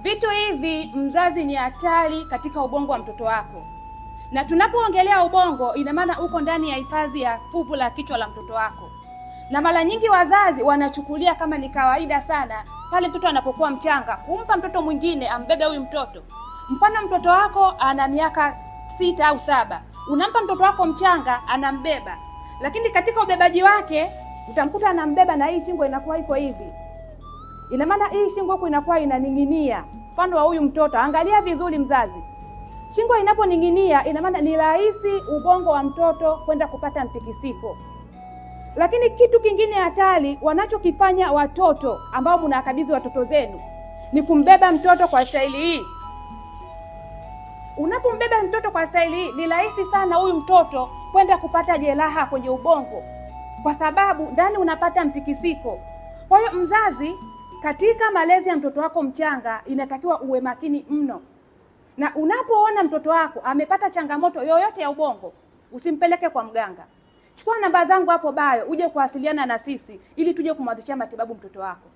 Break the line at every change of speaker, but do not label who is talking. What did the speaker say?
Vitu hivi mzazi ni hatari katika ubongo wa mtoto wako. Na tunapoongelea ubongo, ina maana uko ndani ya hifadhi ya fuvu la kichwa la mtoto wako. Na mara nyingi wazazi wanachukulia kama ni kawaida sana pale mtoto anapokuwa mchanga kumpa mtoto mwingine ambebe huyu mtoto. Mfano mtoto wako ana miaka 6 au 7. Unampa mtoto wako mchanga anambeba. Lakini katika ubebaji wake utamkuta anambeba na hii shingo inakuwa iko hivi. Ina maana hii shingo huko inakuwa inaning'inia. Mfano wa huyu mtoto, angalia vizuri mzazi. Shingo inaponing'inia ina maana ni rahisi ubongo wa mtoto kwenda kupata mtikisiko. Lakini kitu kingine hatari wanachokifanya watoto ambao mnawakabidhi watoto zenu ni kumbeba mtoto kwa staili hii. Unapombeba mtoto kwa staili hii ni rahisi sana huyu mtoto kwenda kupata jeraha kwenye ubongo, kwa sababu ndani unapata mtikisiko. Kwa hiyo mzazi, katika malezi ya mtoto wako mchanga inatakiwa uwe makini mno. Na unapoona mtoto wako amepata changamoto yoyote ya ubongo, usimpeleke kwa mganga. Chukua namba zangu hapo bio uje kuwasiliana na sisi ili tuje kumwanzishia matibabu mtoto wako.